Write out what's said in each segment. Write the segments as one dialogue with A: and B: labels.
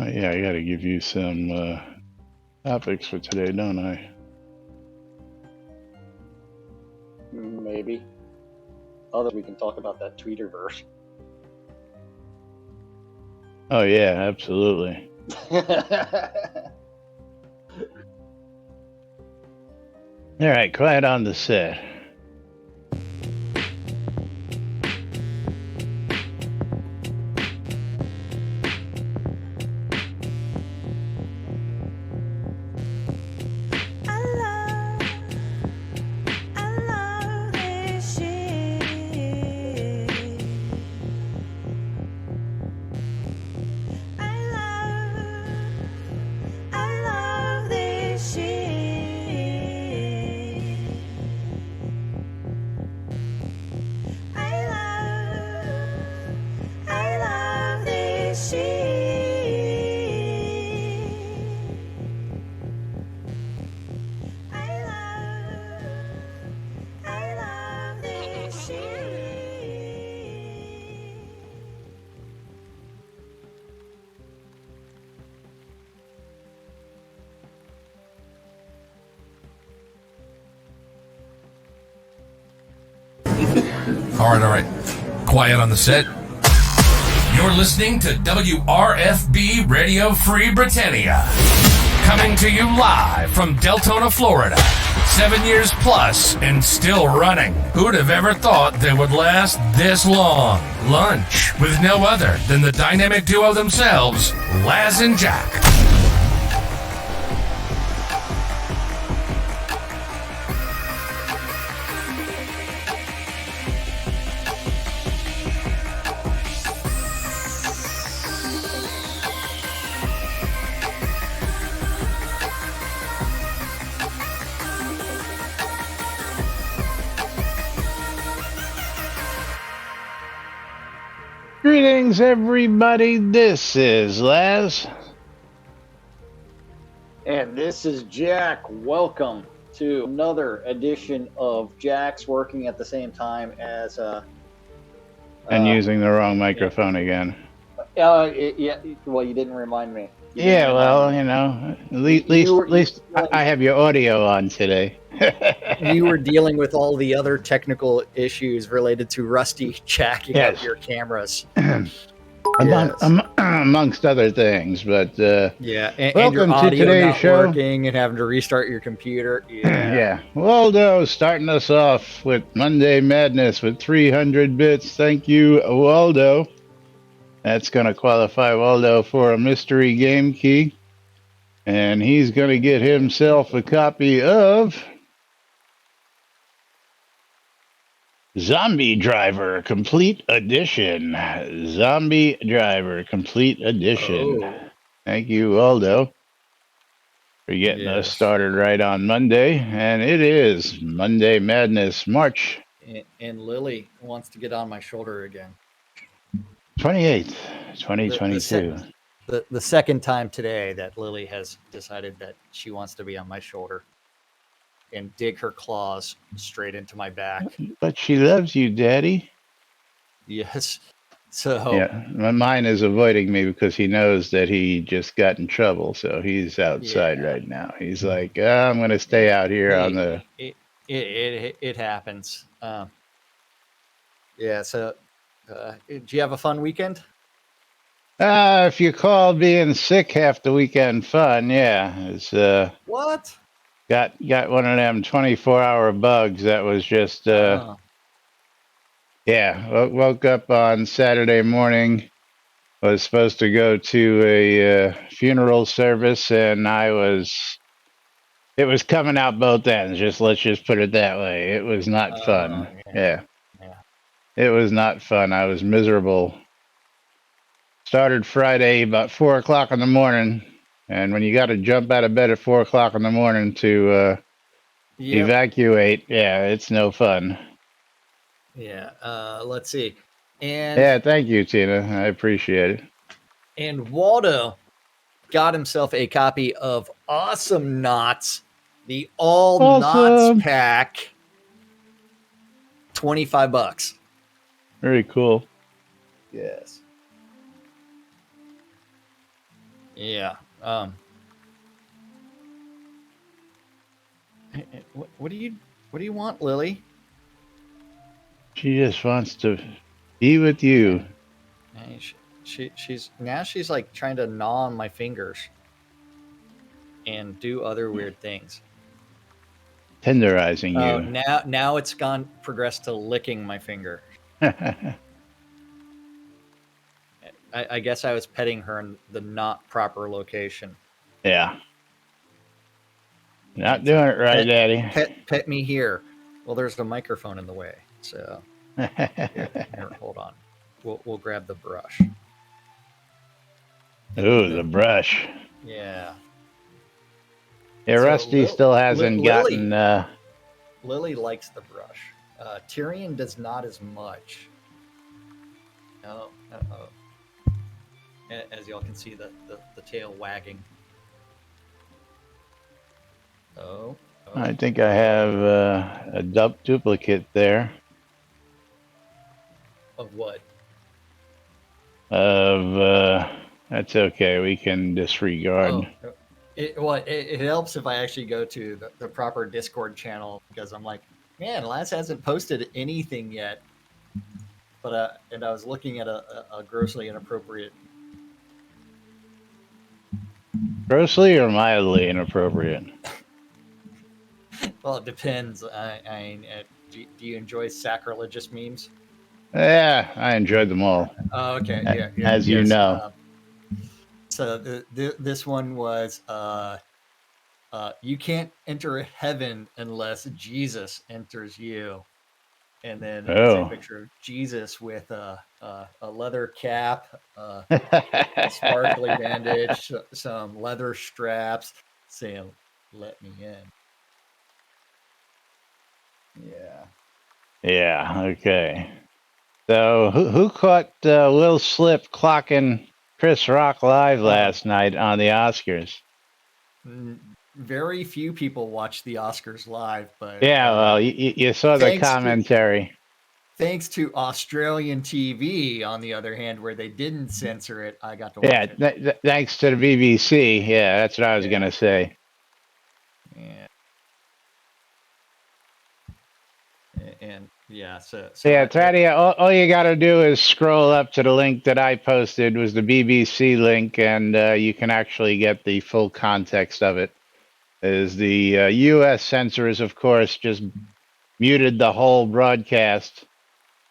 A: Yeah, I got to give you some topics for today, don't I?
B: Maybe. Otherwise, we can talk about that Tweeterverse.
A: Oh, yeah, absolutely. All right, quiet on the set.
C: All right. Quiet on the set. You're listening to WRFB Radio Free Britannia. Coming to you live from Deltona, Florida. 7 years plus and still running. Who'd have ever thought they would last this long? Lunch with no other than the dynamic duo themselves, Laz and Jack.
A: Greetings, everybody. This is Laz.
B: And this is Jack. Welcome to another edition of Jack's working at the same time as...
A: And using the wrong microphone again.
B: Yeah, well, you didn't remind me.
A: Yeah, well, you know, at least I have your audio on today.
D: You were dealing with all the other technical issues related to Rusty jacking up your cameras.
A: Amongst other things, but
D: yeah, and
A: welcome
D: your audio
A: to today's
D: not
A: show.
D: Working and having to restart your computer.
A: Yeah. Waldo starting us off with Monday Madness with 300 bits. Thank you, Waldo. That's going to qualify Waldo for a mystery game key. And he's going to get himself a copy of Zombie Driver Complete Edition. Zombie Driver Complete Edition. Oh. Thank you, Waldo, for getting us started right on Monday. And it is Monday Madness, March.
D: And Lily wants to get on my shoulder again.
A: 28th, 2022.
D: The second time today that Lily has decided that she wants to be on my shoulder and dig her claws straight into my back.
A: But she loves you, Daddy.
D: Yes. So
A: yeah, mine is avoiding me because he knows that he just got in trouble. So he's outside right now. He's like, I'm going to stay out here on the...
D: It happens. Yeah, so... do you have a fun weekend?
A: If you call being sick half the weekend fun, yeah. It's
D: what?
A: Got one of them 24-hour bugs that was just yeah. Woke up on Saturday morning. Was supposed to go to a funeral service, and it was coming out both ends. Let's just put it that way. It was not fun. Yeah. It was not fun. I was miserable. Started Friday about 4 o'clock in the morning. And when you got to jump out of bed at 4 o'clock in the morning to evacuate, yeah, it's no fun.
D: Yeah. Let's see. And
A: yeah, thank you, Tina. I appreciate it.
D: And Waldo got himself a copy of Awesome Knots, the All Knots pack. $25.
A: Very cool.
D: Yes. Yeah. What do you want, Lily?
A: She just wants to be with you.
D: Hey, she's like trying to gnaw on my fingers and do other weird things.
A: Tenderizing
D: Oh,
A: you.
D: now it's progressed to licking my finger. I guess I was petting her in the not proper location.
A: Yeah. Not
D: It's like,
A: doing it right, Daddy.
D: pet me here. Well, there's the microphone in the way, so here, hold on. We'll grab the brush.
A: Ooh, the brush.
D: Yeah.
A: Yeah,
D: So
A: Rusty still hasn't gotten.
D: Lily likes the brush. Tyrion does not as much. Oh, as y'all can see, the tail wagging. Oh.
A: I think I have a duplicate there
D: Of what?
A: of. That's okay. We can disregard.
D: Oh, it helps if I actually go to the proper Discord channel, because I'm like, man, Lance hasn't posted anything yet. But and I was looking at a grossly inappropriate.
A: Grossly or mildly inappropriate?
D: Well, it depends. Do you enjoy sacrilegious memes?
A: Yeah, I enjoyed them all.
D: Oh, okay. Yeah.
A: As you know.
D: So this one was you can't enter heaven unless Jesus enters you. And then it's a picture of Jesus with a leather cap, a sparkly bandage, some leather straps, saying, "Let me in." Yeah.
A: Yeah. Okay. So who caught Will Slip clocking Chris Rock live last night on the Oscars?
D: Very few people watch the Oscars live, but
A: yeah, well, you saw the commentary.
D: Thanks to Australian TV, on the other hand, where they didn't censor it, I got to watch it.
A: Thanks to the BBC. Yeah, that's what I was going to say.
D: Yeah. And yeah, so
A: yeah, Tadia, all you got to do is scroll up to the link that I posted, was the BBC link, and you can actually get the full context of it. Is the U.S. censors, of course, just muted the whole broadcast.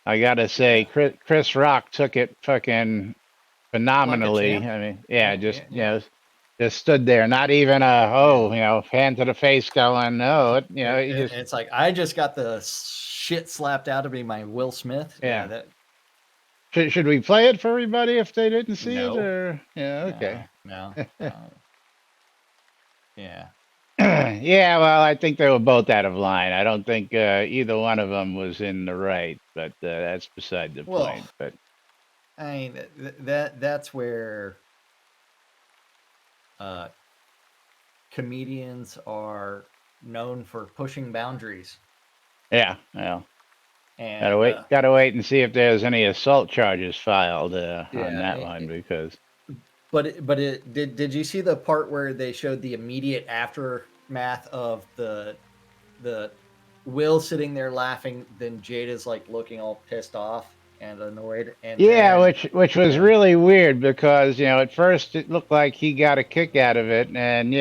A: I got to say, Chris Rock took it fucking phenomenally.
D: Like
A: I mean, just stood there, not even hand to the face going, no,
D: it's like, I just got the shit slapped out of me by Will Smith.
A: Yeah. Should we play it for everybody if they didn't see it, or okay?
D: No. Yeah.
A: Yeah, well, I think they were both out of line. I don't think either one of them was in the right, but that's beside the point. But
D: I mean, that's where comedians are known for pushing boundaries.
A: Yeah, well, and gotta wait and see if there's any assault charges filed on that one, because.
D: But did you see the part where they showed the immediate aftermath of the Will sitting there laughing, then Jada's like looking all pissed off and annoyed, and
A: which was really weird, because at first it looked like he got a kick out of it, and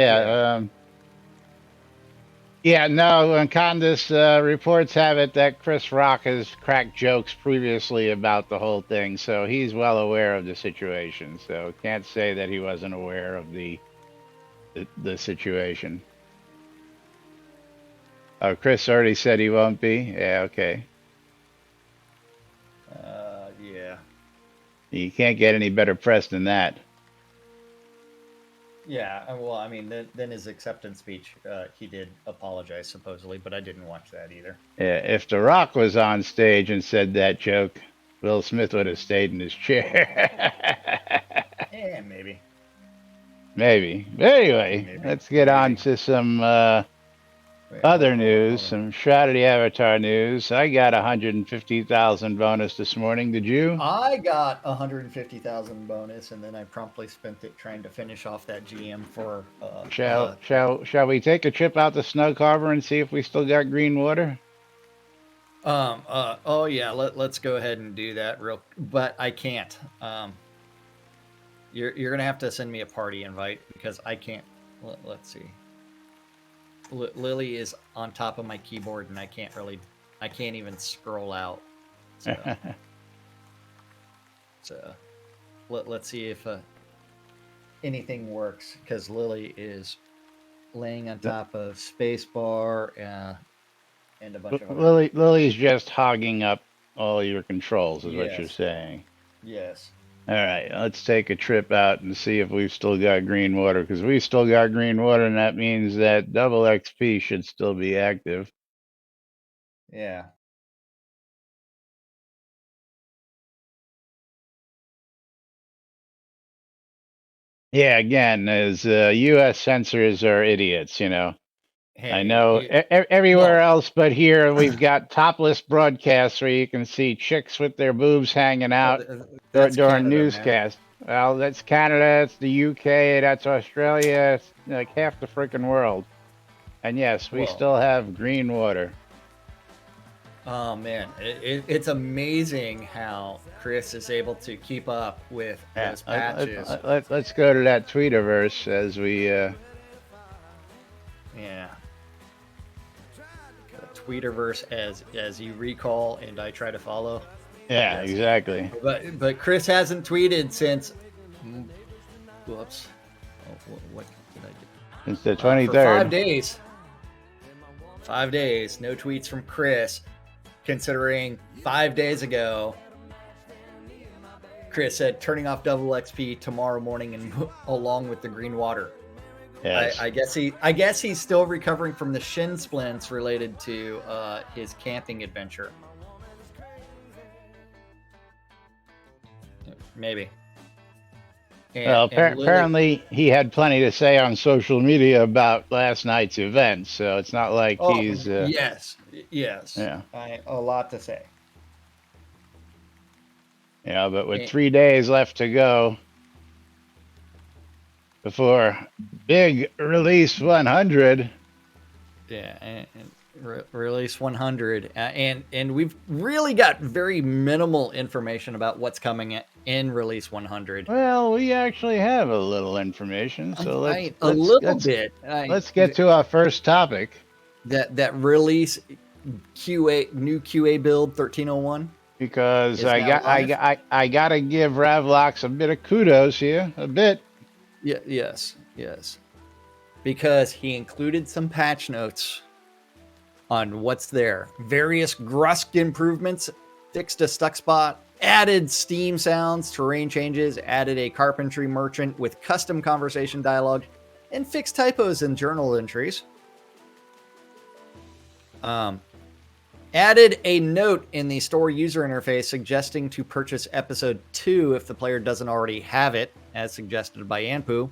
A: and Candace reports have it that Chris Rock has cracked jokes previously about the whole thing, so he's well aware of the situation. So can't say that he wasn't aware of the situation. Oh, Chris already said he won't be? Yeah, okay.
D: Yeah.
A: You can't get any better press than that.
D: Yeah, well, I mean, then his acceptance speech, he did apologize, supposedly, but I didn't watch that either.
A: Yeah, if The Rock was on stage and said that joke, Will Smith would have stayed in his chair.
D: Yeah, maybe.
A: Maybe. But anyway, let's get on to some
D: Wait,
A: Other news,
D: hold on.
A: some Shroud Avatar news. I got 150,000 bonus this morning. Did you?
D: I got 150,000 bonus, and then I promptly spent it trying to finish off that GM for.
A: Shall we take a trip out to Snug Harbor and see if we still got green water?
D: Oh yeah, let's go ahead and do that but I can't. You're gonna have to send me a party invite because I can't. Let's see. Lily is on top of my keyboard and I can't even scroll out. So let's see if anything works, because Lily is laying on top of spacebar and a bunch of other.
A: Lily's just hogging up all your controls, is what you're
D: Yes.
A: saying.
D: Yes.
A: All right, let's take a trip out and see if we've still got green water, because we still got green water, and that means that double XP should still be active.
D: Yeah.
A: Yeah, again, as U.S. censors are idiots,
D: Hey,
A: I know everywhere else but here, we've got topless broadcasts where you can see chicks with their boobs hanging out
D: that's
A: during
D: Canada, man.
A: newscasts. Well, that's Canada, that's the UK, that's Australia, it's like half the freaking world. And yes, we still have green water.
D: Oh man, it's amazing how Chris is able to keep up with those patches.
A: Let's go to that Tweetiverse as we.
D: Yeah. The Tweetiverse, as you recall, and I try to follow.
A: Yeah, yes. Exactly.
D: But Chris hasn't tweeted since. Whoops. Oh, what did I do?
A: Since the 23rd.
D: For 5 days. 5 days. No tweets from Chris. Considering 5 days ago, Chris said turning off double XP tomorrow morning and along with the green water. Yes. I guess he's still recovering from the shin splints related to his camping adventure. Maybe.
A: Apparently he had plenty to say on social media about last night's event, so it's not like he's.
D: Yes.
A: Yeah.
D: A lot to say.
A: Yeah, but with 3 days left to go before big release 100.
D: Yeah, and release 100, and we've really got very minimal information about what's coming in release 100.
A: Well, we actually have a little information, so let's get to our first topic.
D: That release new QA build 1301.
A: Because I gotta give Ravlox a bit of kudos here, a bit.
D: Yeah, yes. Because he included some patch notes on what's there. Various Grusk improvements, fixed a stuck spot, added Steam sounds, terrain changes, added a carpentry merchant with custom conversation dialogue, and fixed typos in journal entries. Added a note in the store user interface suggesting to purchase episode 2 if the player doesn't already have it, as suggested by Anpu.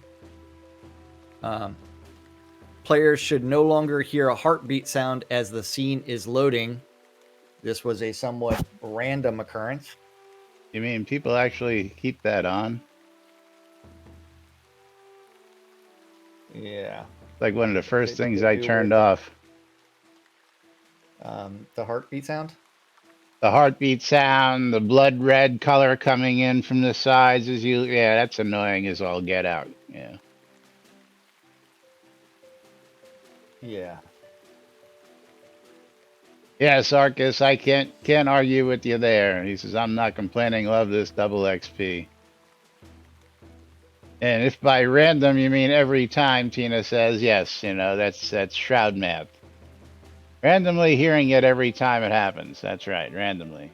D: Players should no longer hear a heartbeat sound as the scene is loading. This was a somewhat random occurrence.
A: You mean people actually keep that on?
D: Yeah.
A: Like one of the first things I turned off.
D: The heartbeat sound?
A: The heartbeat sound, the blood red color coming in from the sides as you... Yeah, that's annoying as all get out. Yeah.
D: Yeah.
A: Yes, Arcus, I can't argue with you there. He says, I'm not complaining, love this double XP. And if by random you mean every time, Tina says, yes, that's Shroud math. Randomly hearing it every time it happens. That's right, randomly.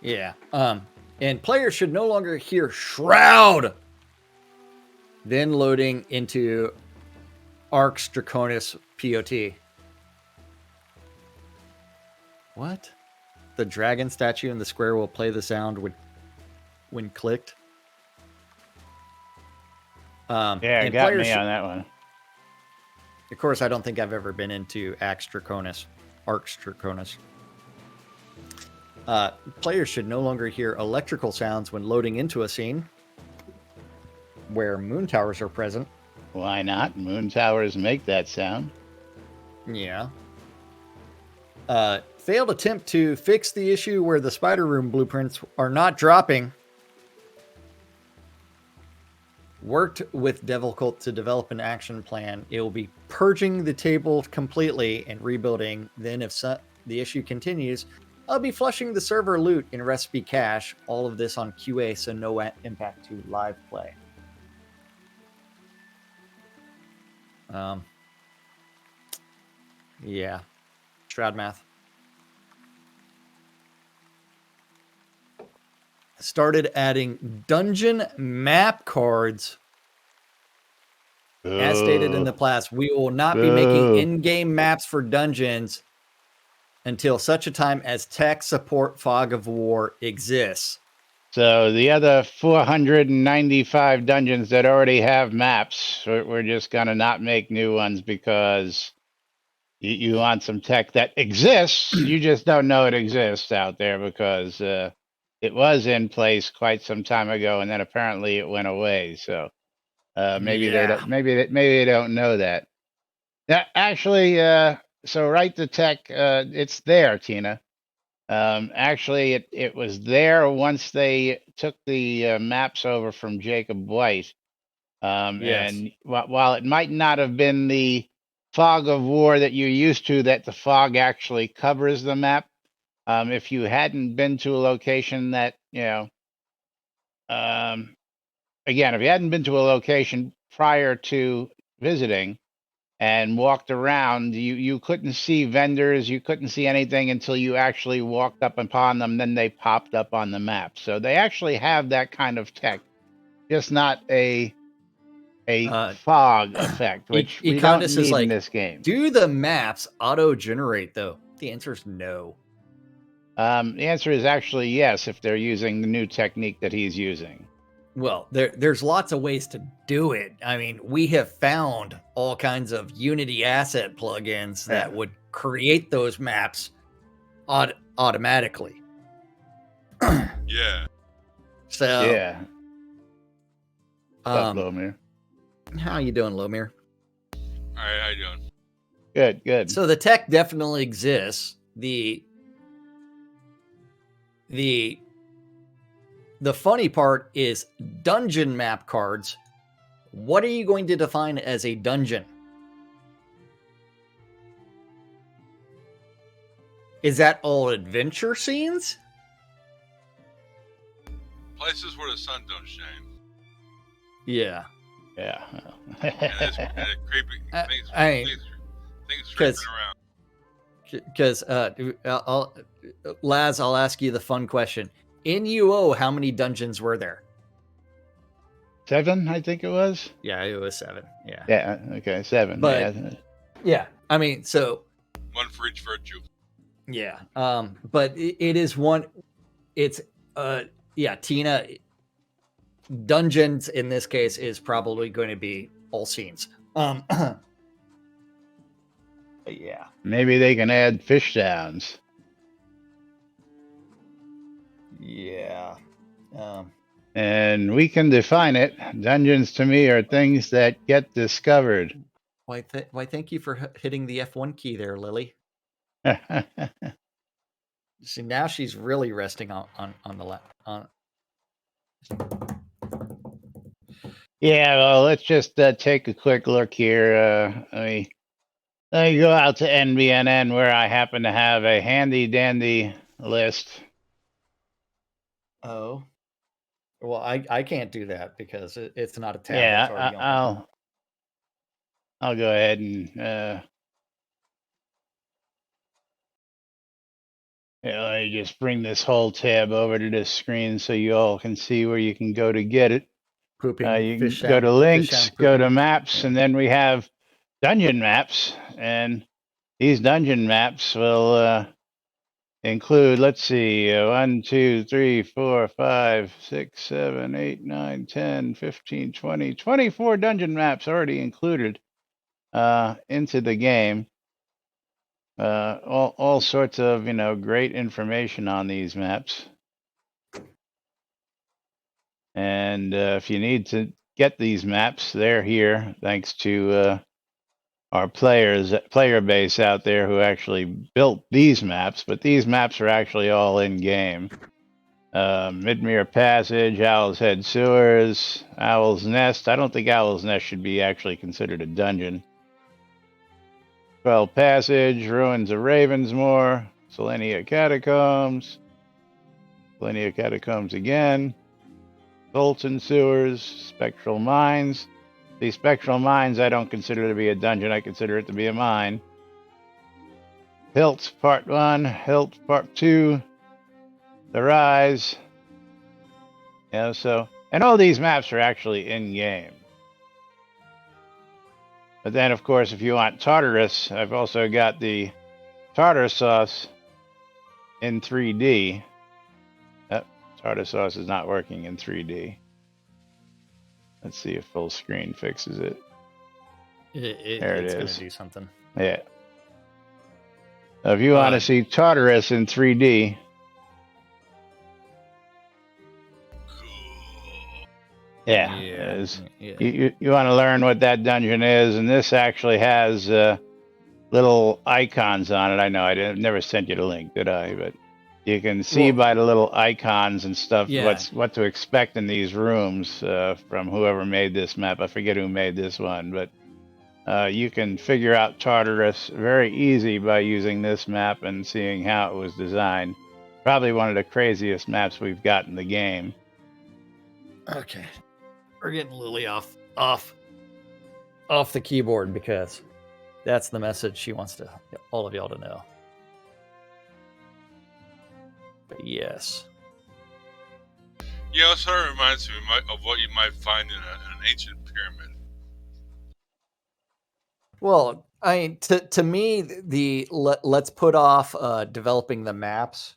D: Yeah. And players should no longer hear Shroud. Then loading into Arx Draconis POT. What? The dragon statue in the square will play the sound when clicked.
A: Yeah, it got me on that one.
D: Of course, I don't think I've ever been into Arx Draconis. Players should no longer hear electrical sounds when loading into a scene where moon towers are present.
A: Why not? Moon towers make that sound.
D: Yeah. Failed attempt to fix the issue where the spider room blueprints are not dropping. Worked with Devil Cult to develop an action plan. It will be purging the table completely and rebuilding. Then if the issue continues, I'll be flushing the server loot in recipe cache. All of this on QA, so no impact to live play. Yeah. Shroud math. Started adding dungeon map cards. As stated in the class, we will not be making in-game maps for dungeons until such a time as tech support Fog of War exists.
A: So the other 495 dungeons that already have maps, we're just going to not make new ones because you want some tech that exists. You just don't know it exists out there because it was in place quite some time ago, and then apparently it went away. So maybe they don't know that. Actually, so write the tech. It's there, Tina. Actually, it was there once they took the maps over from Jacob White.
D: Yes.
A: And while it might not have been the Fog of War that you're used to, that the fog actually covers the map, if you hadn't been to a location that, again, if you hadn't been to a location prior to visiting and walked around, you couldn't see vendors, you couldn't see anything until you actually walked up upon them, then they popped up on the map. So they actually have that kind of tech, just not a fog effect, which we don't need in this game.
D: Do the maps auto-generate, though? The answer is no.
A: The answer is actually yes, if they're using the new technique that he's using.
D: Well, there's lots of ways to do it. I mean, we have found all kinds of Unity asset plugins that would create those maps automatically.
E: Yeah.
D: So
A: yeah. What's up, Lomir?
D: How you doing, Lomir?
E: All right, how you doing?
A: Good.
D: So the tech definitely exists. The funny part is dungeon map cards. What are you going to define as a dungeon? Is that all adventure scenes?
E: Places where the sun don't shine.
D: Yeah.
A: Yeah.
E: And creepy things creeping around.
D: Because Laz, I'll ask you the fun question. In UO, how many dungeons were there?
A: 7, I think it was.
D: Yeah, it was 7. Yeah.
A: Yeah. Okay, 7.
D: But yeah, I mean, so
E: one for each virtue.
D: Yeah. But it is one. It's Tina. Dungeons in this case is probably going to be all scenes. Yeah.
A: Maybe they can add fish sounds.
D: Yeah.
A: And we can define it. Dungeons to me are things that get discovered.
D: Why, thank you for hitting the F1 key there, Lily. See, now she's really resting on the lap.
A: Yeah, well, let's just take a quick look here. Let me go out to NBNN, where I happen to have a handy dandy list.
D: Oh, well, I can't do that because it's not a tab.
A: Yeah, I'll go ahead and let me just bring this whole tab over to this screen so you all can see where you can go to get it. You can go to links, go to maps, and then we have dungeon maps, and these dungeon maps will include, let's see, 1, 2, 3, 4, 5, 6, 7, 8, 9, 10, 15, 20, 24 dungeon maps already included into the game. All sorts of, great information on these maps. And if you need to get these maps, they're here, thanks to our player base out there who actually built these maps. But these maps are actually all in game. Midmere Passage, Owl's Head Sewers, Owl's Nest. I don't think Owl's Nest should be actually considered a dungeon. Fell Passage, Ruins of Ravensmoor, Selenia Catacombs, Selenia Catacombs again, Bolton Sewers, Spectral Mines. The Spectral Mines I don't consider to be a dungeon, I consider it to be a mine. Hilt Part 1, Hilt Part 2, The Rise. And all these maps are actually in-game. But then, of course, if you want Tartarus, I've also got the tartar sauce in 3D. Tartar sauce is not working in 3D. Let's see if full screen fixes it. There it is.
D: It's going to do something.
A: Yeah. So if you want to see Tartarus in 3D, you want to learn what that dungeon is, and this actually has little icons on it. I know I never sent you the link, did I? But you can see by the little icons and stuff what to expect in these rooms from whoever made this map. I forget who made this one, but you can figure out Tartarus very easy by using this map and seeing how it was designed. Probably one of the craziest maps we've got in the game.
D: Okay. We're getting Lily off the keyboard because that's the message she wants all of y'all to know. But yes.
E: Yeah, it sort of reminds me of what you might find in an ancient pyramid.
D: Well, I mean, to me, let's put off developing the maps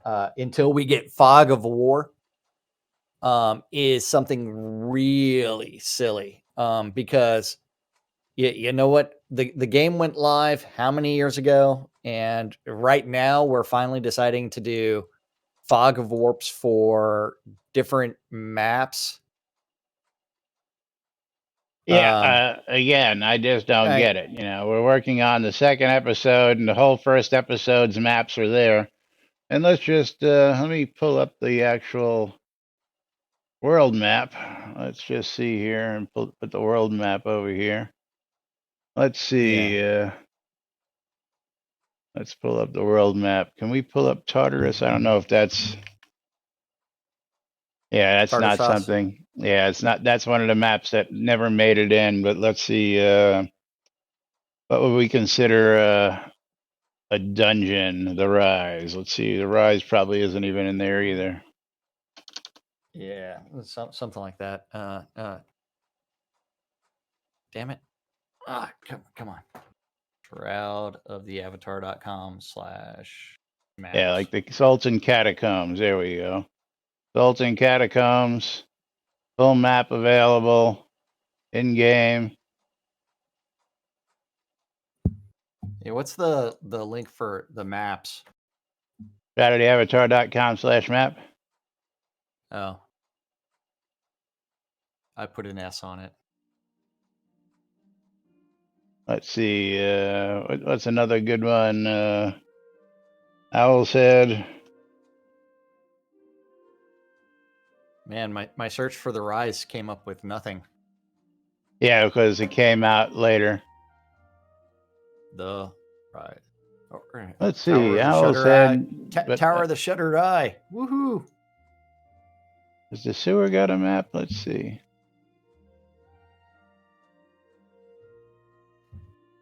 D: until we get Fog of War. Is something really silly because you know what, the game went live how many years ago, and right now we're finally deciding to do Fog of Warps for different maps.
A: Again, I just don't get it. We're working on the second episode, and the whole first episode's maps are there. And let's just let me pull up the actual world map. Let's just see here and put the world map over here. Let's see. Let's pull up the world map. Can we pull up Tartarus? I don't know if that's. Yeah, that's
D: Tartar
A: not
D: sauce.
A: something. Yeah, it's not. That's one of the maps that never made it in. But let's see. What would we consider a dungeon? The Rise. Let's see. The Rise probably isn't even in there either.
D: Yeah, something like that. Damn it. Come on. Shroud of the Avatar.com /maps.
A: Yeah, like the Sultan Catacombs. There we go. Sultan Catacombs. Full map available. In game.
D: Yeah, what's the link for the maps?
A: ShutteredAvatar.com /map.
D: Oh. I put an S on it.
A: Let's see. What's another good one? Owl's Head.
D: Man, my search for the Rise came up with nothing.
A: Yeah, because it came out later.
D: The Rise.
A: Let's see. Owl's Head.
D: Tower of the Shuttered Eye. Woohoo!
A: Has the sewer got a map? Let's see.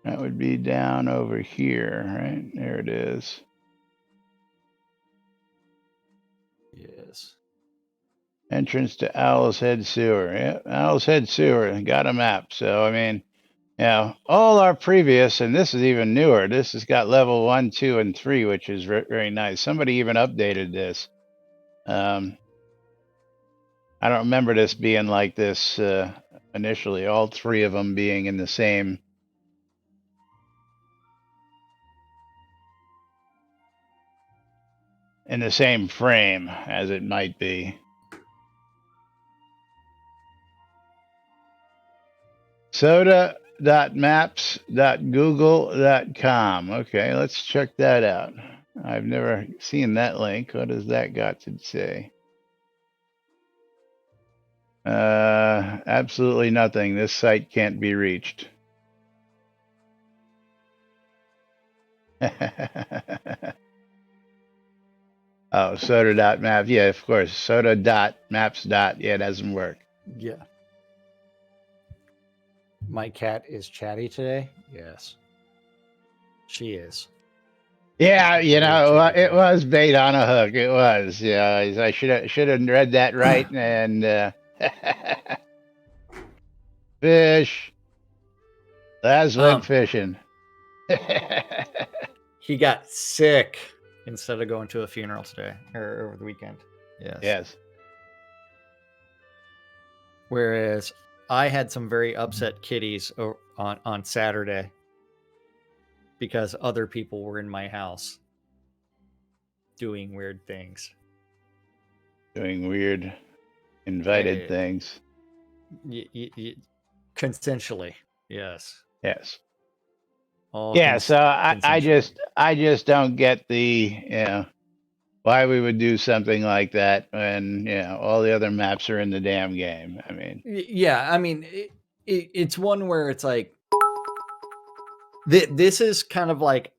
A: That would be down over here, right? There it is.
D: Yes.
A: Entrance to Owl's Head Sewer. Yeah, Owl's Head Sewer got a map. So, I mean, Yeah, all our previous, and this is even newer. This has got level 1, 2, and 3, which is very nice. Somebody even updated this. I don't remember this being like this initially. All 3 of them being in the same frame as it might be. soda.maps.google.com. Okay, let's check that out. I've never seen that link. What has that got to say? Absolutely nothing. This site can't be reached. Oh, soda.map. Yeah, of course. Soda.maps. Yeah, it doesn't work.
D: Yeah. My cat is chatty today. Yes. She is.
A: Yeah, you
D: Very
A: know,
D: chatty
A: it
D: today.
A: was bait on a hook. It was. Yeah, I should have read that right. And fish. Laz went fishing.
D: He got sick instead of going to a funeral today or over the weekend. Yes.
A: Yes.
D: Whereas I had some very upset kitties on Saturday because other people were in my house doing weird things.
A: Doing weird invited things.
D: Consensually. Yes.
A: Yes.
D: All
A: Yeah, so I just don't get the why we would do something like that when all the other maps are in the damn game. I mean,
D: yeah, I mean it's one where it's like this is kind of like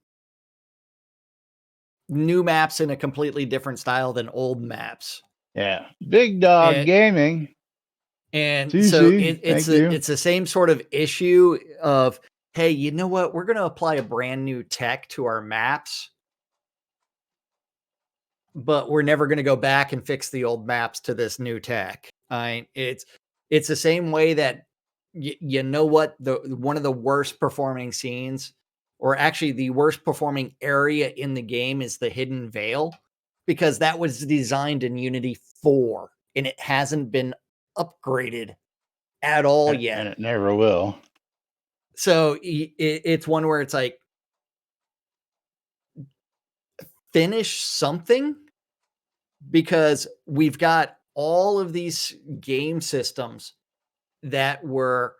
D: new maps in a completely different style than old maps.
A: Yeah, Big Dog Gaming.
D: And
A: TC,
D: so it's the same sort of issue of, hey, you know what? We're going to apply a brand new tech to our maps, but we're never going to go back and fix the old maps to this new tech. It's the same way that you know what, one of the worst performing scenes, or actually the worst performing area in the game, is the Hidden Veil, because that was designed in Unity 4 and it hasn't been upgraded at all yet.
A: And it never will.
D: So it's one where it's like, finish something, because we've got all of these game systems that were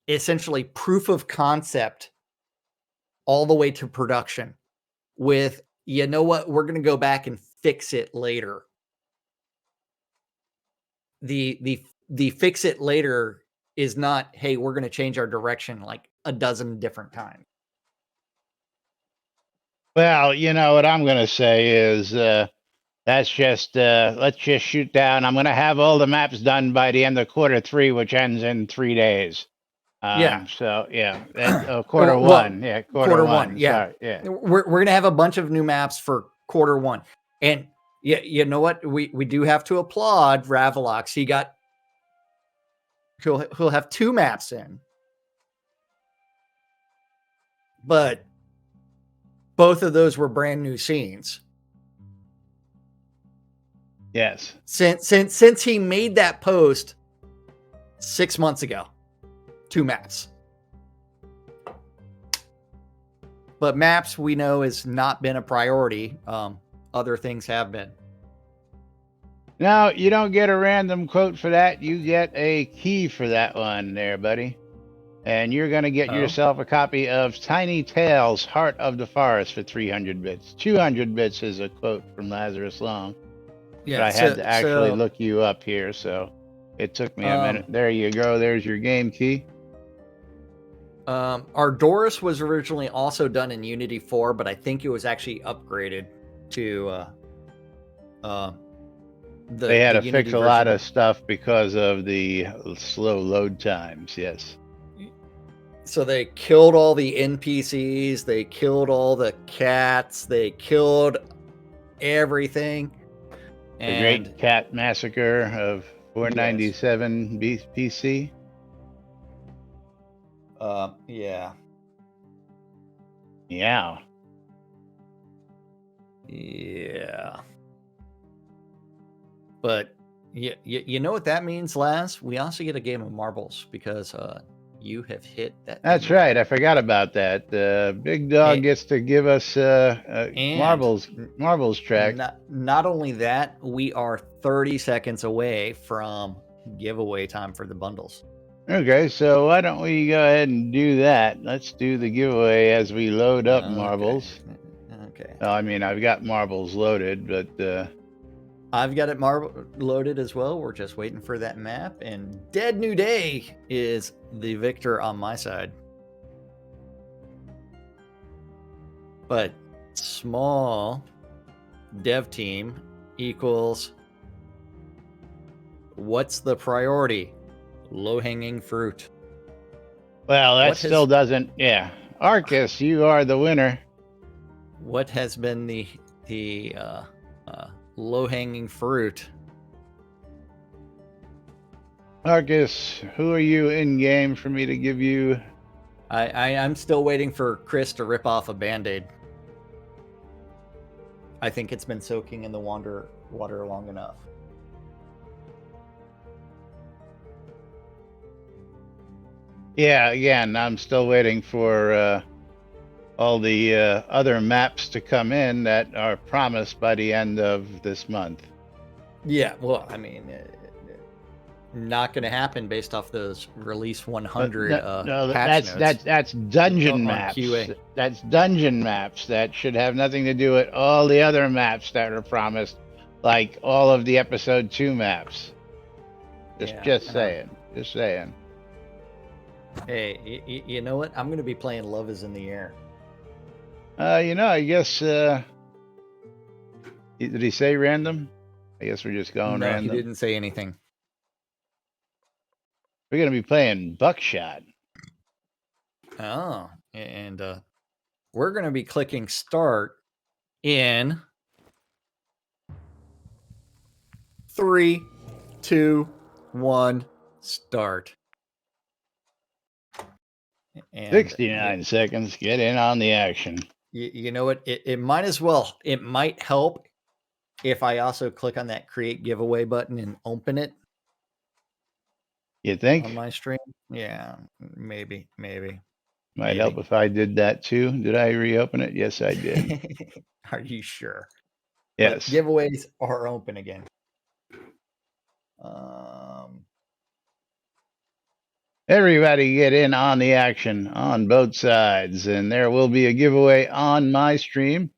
D: essentially proof of concept all the way to production with, you know what, we're going to go back and fix it later. The fix it later is not, hey, we're going to change our direction like a dozen different times.
A: Well, you know what I'm going to say is that's just let's just shoot down. I'm going to have all the maps done by the end of quarter 3, which ends in 3 days.
D: Yeah.
A: So quarter one. Yeah, quarter one.
D: Yeah.
A: Sorry. Yeah.
D: We're gonna have a bunch of new maps for quarter 1, and you know what? We do have to applaud Ravalox. He'll have 2 maps in, but both of those were brand new scenes.
A: Yes.
D: Since he made that post 6 months ago, 2 maps. But maps, we know, has not been a priority. Other things have been.
A: No, you don't get a random quote for that. You get a key for that one there, buddy. And you're going to get yourself a copy of Tiny Tales, Heart of the Forest for 300 bits. 200 bits is a quote from Lazarus Long. Yeah, but I had to actually look you up here, so it took me a minute. There you go. There's your game key.
D: Our Doris was originally also done in Unity 4, but I think it was actually upgraded to
A: they had to fix a lot of stuff because of the slow load times. Yes.
D: So they killed all the NPCs, they killed all the cats, they killed everything.
A: The Great Cat Massacre of 497 BC.
D: Yeah.
A: Yeah.
D: Yeah. But you know what that means, Laz? We also get a game of marbles because you have hit that.
A: That's
D: thing.
A: right. I forgot about that. Big Dog gets to give us marbles track.
D: Not only that, we are 30 seconds away from giveaway time for the bundles.
A: Okay, so why don't we go ahead and do that? Let's do the giveaway as we load up marbles.
D: Okay.
A: I mean, I've got marbles loaded, but
D: I've got it loaded as well. We're just waiting for that map, and Dead New Day is the victor on my side. But small dev team equals what's the priority? Low-hanging fruit.
A: Well, that still doesn't. Yeah, Arcus, you are the winner.
D: What has been the low-hanging fruit?
A: Arcus, who are you in game for me to give you?
D: I'm still waiting for Chris to rip off a Band-Aid. I think it's been soaking in the water long enough.
A: Yeah, again, I'm still waiting for all the other maps to come in that are promised by the end of this month.
D: Yeah, well, I mean, not going to happen based off those release 100 patch notes.
A: That's dungeon maps. QA. That's dungeon maps that should have nothing to do with all the other maps that are promised, like all of the episode 2 maps. Just saying.
D: Hey, you know what? I'm going to be playing Love is in the Air.
A: I guess did he say random? I guess we're just going random.
D: No, he didn't say anything.
A: We're going to be playing Buckshot.
D: Oh, and we're going to be clicking start in 3, 2, 1, start.
A: And 69 seconds. Get in on the action.
D: You know what? It might as well. It might help if I also click on that create giveaway button and open it.
A: You think?
D: On my stream? Yeah, maybe.
A: Might help if I did that too. Did I reopen it? Yes, I did.
D: Are you sure?
A: Yes.
D: But giveaways are open again.
A: Everybody get in on the action on both sides, and there will be a giveaway on my stream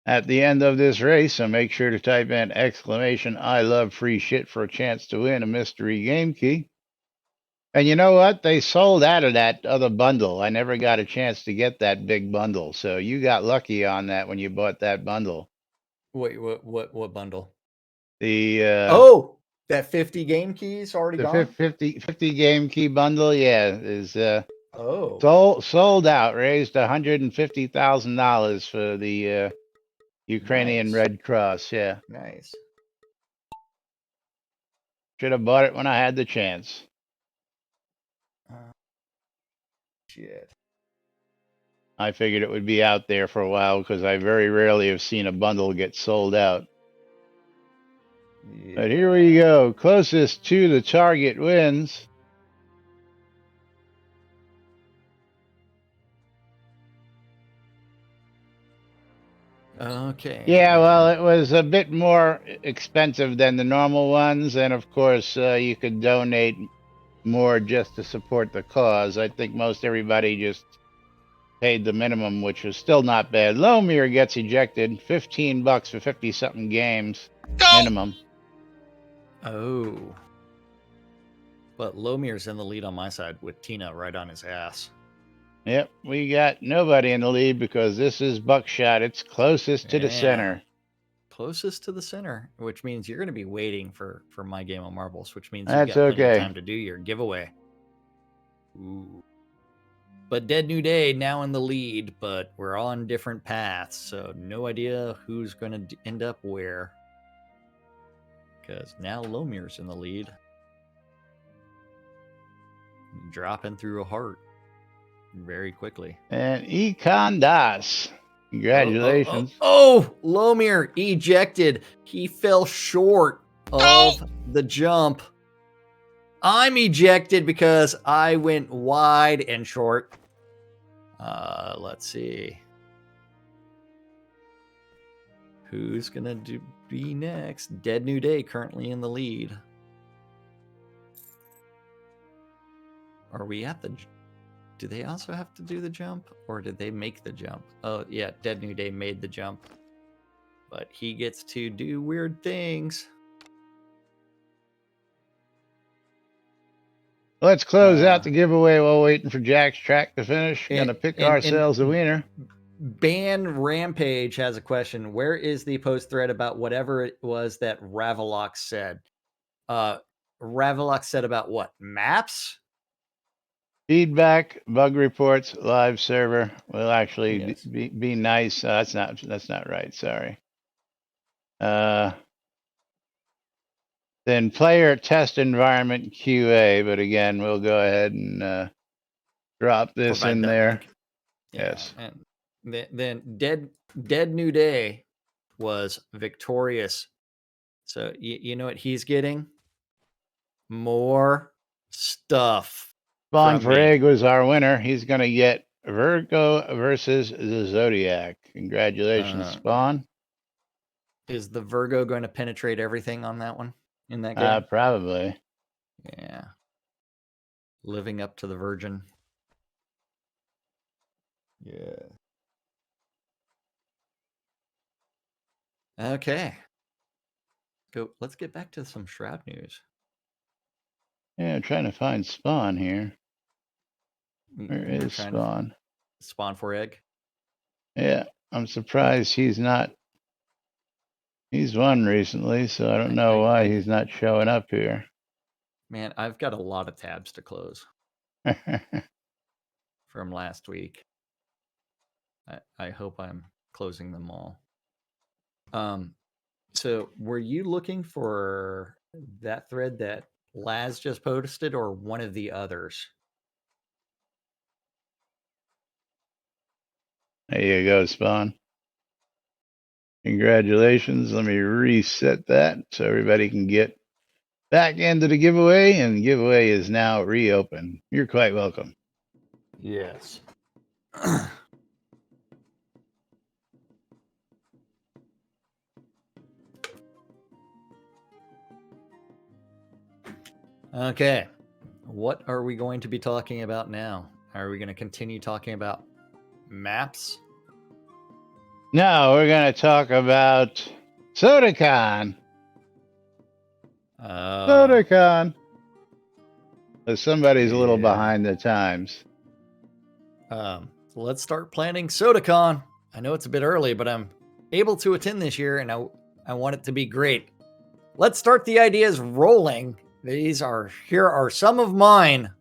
A: at the end of this race, so make sure to type in exclamation I love free shit for a chance to win a mystery game key. And you know what? They sold out of that other bundle. I never got a chance to get that big bundle, so you got lucky on that when you bought that bundle.
D: Wait, what bundle?
A: The
D: that 50 game keys already gone?
A: The 50 game key bundle, yeah, is sold out. Raised $150,000 for the Ukrainian Red Cross. Yeah,
D: nice.
A: Should have bought it when I had the chance.
D: Shit.
A: I figured it would be out there for a while because I very rarely have seen a bundle get sold out. Yeah. But here we go. Closest to the target wins.
D: Okay.
A: Yeah, well, it was a bit more expensive than the normal ones. And of course, you could donate more just to support the cause. I think most everybody just paid the minimum, which was still not bad. Lomir gets ejected. $15 for 50-something games. Minimum.
D: Oh. But Lomir's in the lead on my side with Tina right on his ass.
A: Yep, we got nobody in the lead because this is Buckshot. It's closest to the center.
D: Closest to the center, which means you're going to be waiting for my game of marbles, which means
A: you've
D: got plenty of time to do your giveaway. Ooh. But Dead New Day now in the lead, but we're on different paths, so no idea who's going to end up where. Because now Lomir's in the lead. Dropping through a heart. very quickly.
A: And Econ Das. Congratulations.
D: Oh, Lomir ejected. He fell short of the jump. I'm ejected because I went wide and short. Let's see. Who's going to be next? Dead New Day currently in the lead. Are we at the... Do they also have to do the jump? Or did they make the jump? Oh, yeah. Dead New Day made the jump. But he gets to do weird things.
A: Let's close out the giveaway while waiting for Jack's track to finish.
D: And-
A: Gonna pick
D: and-
A: ourselves a winner.
D: Ban Rampage has a question. Where is the post thread about whatever it was that Ravelox said? Ravelox said about what? Maps?
A: Feedback, bug reports, live server. Will actually
D: Yes.
A: be nice. That's not right. Sorry. Then player test environment QA. But again, we'll go ahead and drop this
D: Provide
A: in
D: that
A: there.
D: link. Yeah,
A: Yes.
D: and then Dead New Day was victorious. So you know what he's getting? More stuff.
A: Spawn
D: from
A: for
D: me.
A: Egg was our winner. He's gonna get Virgo versus the Zodiac. Congratulations, Spawn.
D: Is the Virgo going to penetrate everything on that one in that game?
A: Probably.
D: Yeah. Living up to the Virgin. Yeah. Okay. Let's get back to some Shroud news.
A: Yeah, I'm trying to find Spawn here. Where
D: You're
A: is
D: trying to
A: Spawn?
D: Spawn for Egg?
A: Yeah, I'm surprised he's not. He's won recently, so I don't know why he's not showing up here.
D: Man, I've got a lot of tabs to close from last week. I hope I'm closing them all. So were you looking for that thread that Laz just posted or one of the others?
A: There you go, Spawn. Congratulations. Let me reset that so everybody can get back into the giveaway, and the giveaway is now reopened. You're quite welcome.
D: Yes. Okay. What are we going to be talking about now? Are we going to continue talking about maps?
A: No, we're going to talk about SodaCon. SodaCon. Somebody's a little behind the times.
D: Let's start planning SodaCon. I know it's a bit early, but I'm able to attend this year, and I want it to be great. Let's start the ideas rolling. Here are some of mine.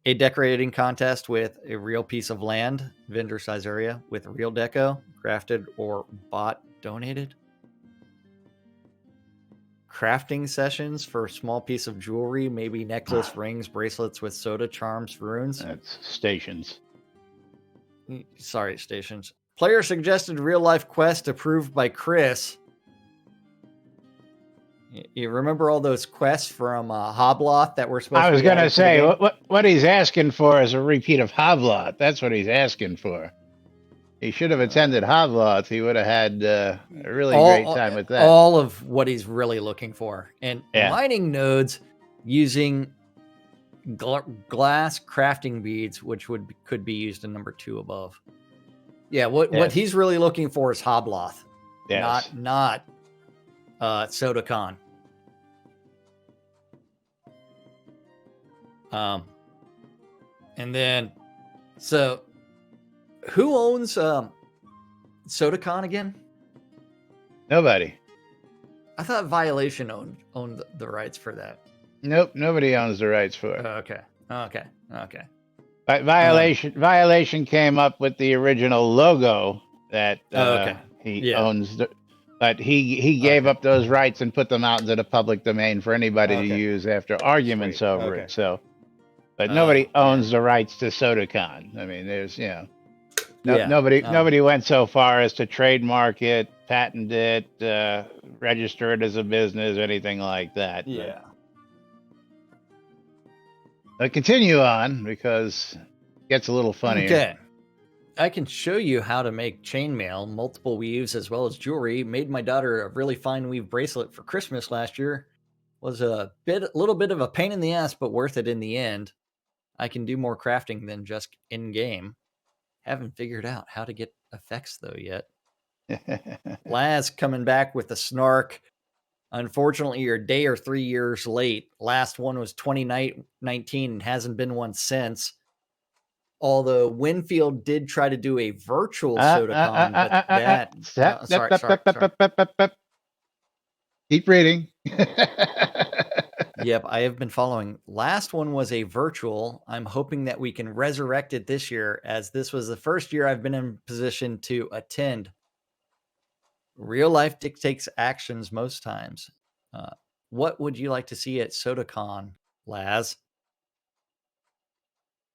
D: A decorating contest with a real piece of land, vendor size area with real deco, crafted or bought, donated. Crafting sessions for a small piece of jewelry, maybe necklace, rings, bracelets with soda, charms, runes.
A: That's stations.
D: Sorry, stations. Player suggested real life quest approved by Chris. You remember all those quests from Hobloth that were supposed to be?
A: I was going to say, what he's asking for is a repeat of Hobloth. That's what he's asking for. He should have attended Hobloth. He would have had a really great time with that.
D: All of what he's really looking for. And mining nodes using glass crafting beads, which could be used in number 2 above. Yeah, what he's really looking for is Hobloth.
A: Yes.
D: Not SodaCon. And then, so who owns SodaCon again?
A: Nobody.
D: I thought Violation owned the rights for that.
A: Nope, nobody owns the rights for it.
D: Okay.
A: Violation came up with the original logo that he owns. But he gave up those rights and put them out into the public domain for anybody to use after arguments over it. So, but nobody owns the rights to SodaCon. I mean, there's nobody went so far as to trademark it, patent it, register it as a business, anything like that.
D: Yeah.
A: But continue on because it gets a little funnier.
D: Okay. I can show you how to make chainmail, multiple weaves, as well as jewelry. Made my daughter a really fine weave bracelet for Christmas last year. Was a little bit of a pain in the ass, but worth it in the end. I can do more crafting than just in game. Haven't figured out how to get effects though yet. Laz coming back with a snark. Unfortunately, you're a day or 3 years late. Last one was 2019 and hasn't been one since. Although Winfield did try to do a virtual SodaCon, but that...
A: sorry. Keep reading.
D: Yep, I have been following. Last one was a virtual. I'm hoping that we can resurrect it this year, as this was the first year I've been in position to attend. Real life dictates actions most times. What would you like to see at SodaCon, Laz?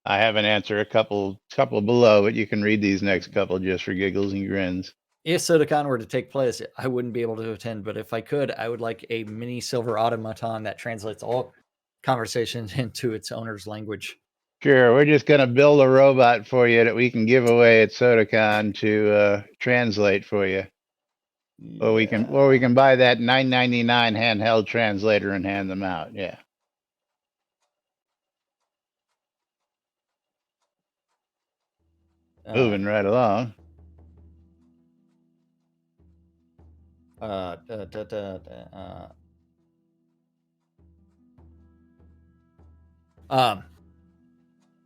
A: I have an answer a couple below, but you can read these next couple just for giggles and grins.
D: If SodaCon were to take place, I wouldn't be able to attend, but if I could, I would like a mini silver automaton that translates all conversations into its owner's language.
A: Sure, we're just going to build a robot for you that we can give away at SodaCon to translate for you. Yeah. Or we can buy that $9.99 handheld translator and hand them out. Yeah. Moving right along.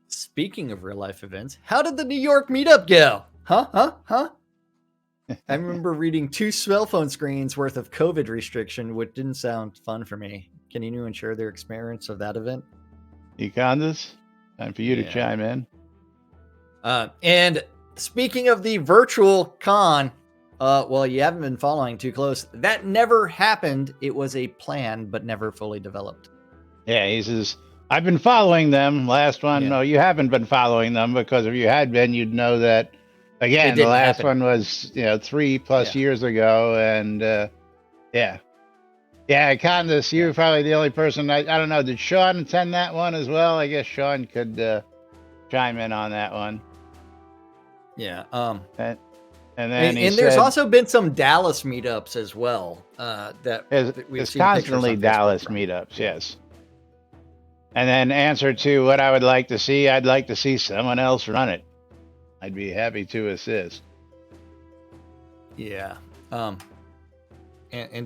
D: Speaking of real life events, how did the New York meetup go? Huh? I remember reading 2 cell phone screens worth of COVID restriction, which didn't sound fun for me. Can anyone share their experience of that event?
A: Econdas, time for you to chime in.
D: And speaking of the virtual con, well, you haven't been following too close. That never happened. It was a plan, but never fully developed.
A: Yeah, he says, I've been following them. Last one, no, you haven't been following them, because if you had been, you'd know that. Again, the last one was 3+ years ago, and Condas, you were probably the only person. I don't know. Did Sean attend that one as well? I guess Sean could chime in on that one.
D: Yeah.
A: And then
D: there's also been some Dallas meetups as well.
A: There's constantly Dallas meetups, yes. And then answer to what I would like to see. I'd like to see someone else run it. I'd be happy to assist.
D: Yeah. And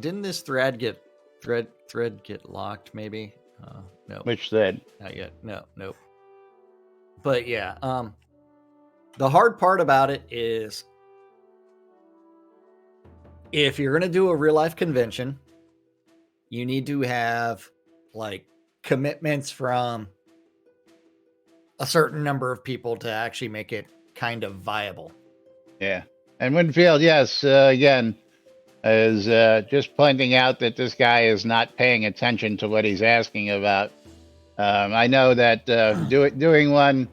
D: didn't this thread get locked? Maybe. No.
A: Which thread?
D: Not yet. Nope. But yeah. The hard part about it is, if you're going to do a real life convention, you need to have like commitments from a certain number of people to actually make it kind of viable.
A: Yeah. And Winfield, yes, again, is just pointing out that this guy is not paying attention to what he's asking about. I know that doing one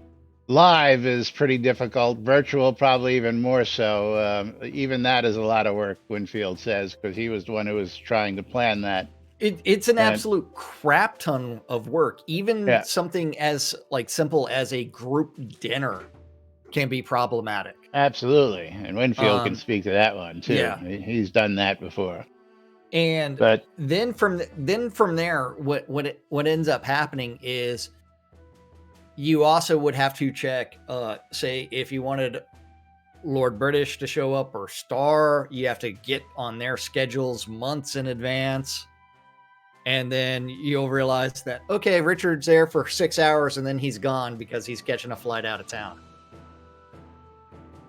A: live is pretty difficult. Virtual, probably even more so. Even that is a lot of work, Winfield says, because he was the one who was trying to plan that.
D: It's an absolute crap ton of work. Even something as simple as a group dinner can be problematic.
A: Absolutely. And Winfield can speak to that one too. Yeah. He's done that before.
D: But then from there, what ends up happening is you also would have to check, say, if you wanted Lord British to show up or Star, you have to get on their schedules months in advance. And then you'll realize that, okay, Richard's there for 6 hours and then he's gone because he's catching a flight out of town.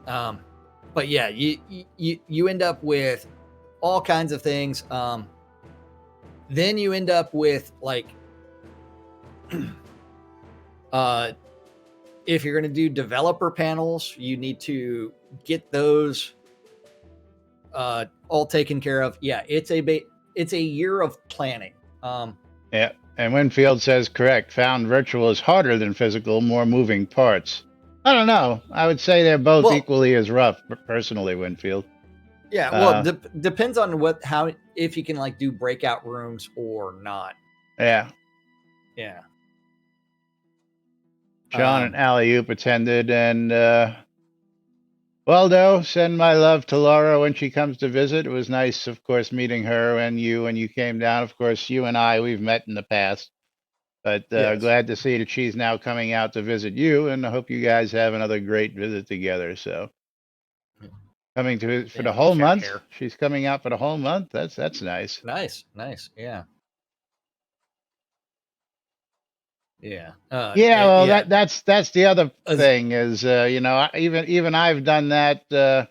D: But yeah, you end up with all kinds of things. Then you end up with if you're going to do developer panels, you need to get those all taken care of. Yeah, it's a year of planning.
A: Yeah. And Winfield says correct. Found virtual is harder than physical, more moving parts. I don't know. I would say they're both equally as rough, personally, Winfield.
D: Yeah, well, depends on if you can like do breakout rooms or not.
A: Yeah.
D: Yeah.
A: Sean and Alley Oop attended, and Waldo, send my love to Laura when she comes to visit. It was nice, of course, meeting her and you when you came down. Of course, you and I, we've met in the past. But
D: Yes.
A: glad to see that she's now coming out to visit you, and I hope you guys have another great visit together. So, coming to for the whole month.
D: Hair.
A: She's coming out for the whole month. That's nice.
D: Nice. Yeah. Yeah.
A: Well, that's the other thing is, even I've done that.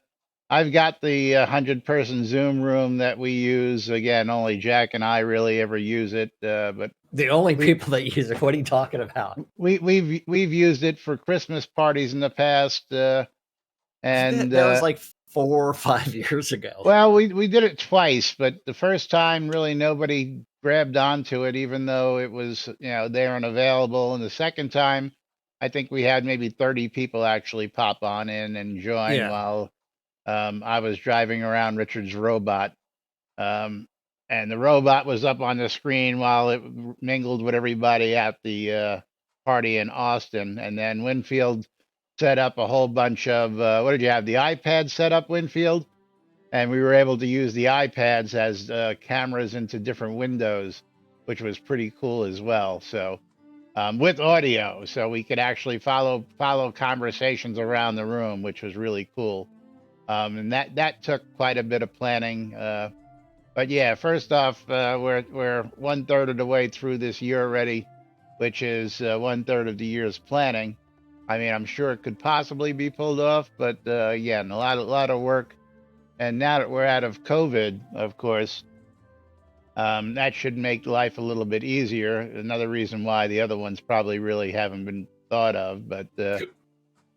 A: I've got the 100-person Zoom room that we use. Again, only Jack and I really ever use it. But
D: the only people that use it. What are you talking about?
A: We've used it for Christmas parties in the past, and
D: that was like 4 or 5 years ago.
A: Well, we did it twice, but the first time really nobody grabbed onto it, even though it was there and available. And the second time, I think we had maybe 30 people actually pop on in and join while I was driving around Richard's robot. And the robot was up on the screen while it mingled with everybody at the party in Austin. And then Winfield set up a whole bunch of, what did you have? The iPad set up, Winfield? And we were able to use the iPads as cameras into different windows, which was pretty cool as well. So with audio, so we could actually follow conversations around the room, which was really cool. And that took quite a bit of planning. But yeah, first off, we're 1/3 of the way through this year already, which is 1/3 of the year's planning. I mean, I'm sure it could possibly be pulled off, but again, a lot of work. And now that we're out of COVID, of course, that should make life a little bit easier. Another reason why the other ones probably really haven't been thought of. But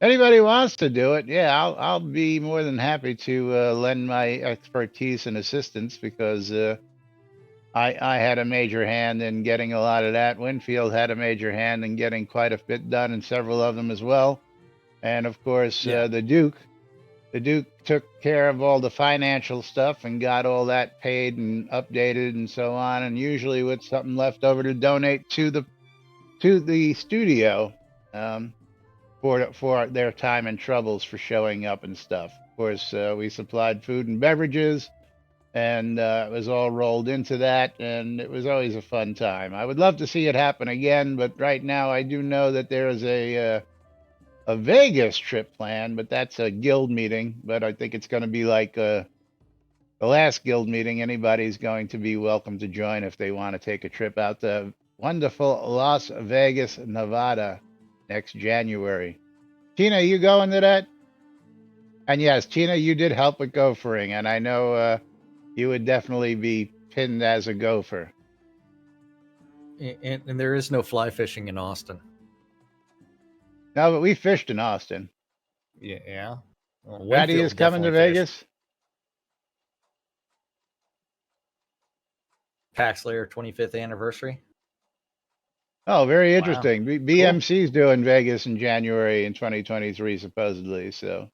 A: anybody wants to do it, yeah, I'll be more than happy to lend my expertise and assistance, because I had a major hand in getting a lot of that. Winfield had a major hand in getting quite a bit done, and several of them as well. And of course, the Duke took care of all the financial stuff and got all that paid and updated and so on. And usually with something left over to donate to the studio for their time and troubles for showing up and stuff. Of course, we supplied food and beverages, and it was all rolled into that, and it was always a fun time. I would love to see it happen again, but right now I do know that there is a Vegas trip planned, but that's a guild meeting. But I think it's going to be like the last guild meeting. Anybody's going to be welcome to join if they want to take a trip out to wonderful Las Vegas, Nevada next January. Tina, you going to that? And yes, Tina, you did help with gophering, and I know you would definitely be pinned as a gopher.
D: And there is no fly fishing in Austin.
A: No, but we fished in Austin.
D: Yeah. Well,
A: Patty is coming to Vegas.
D: Paxlayer 25th anniversary.
A: Oh, very interesting. Wow. BMC's doing Vegas in January in 2023, supposedly. So,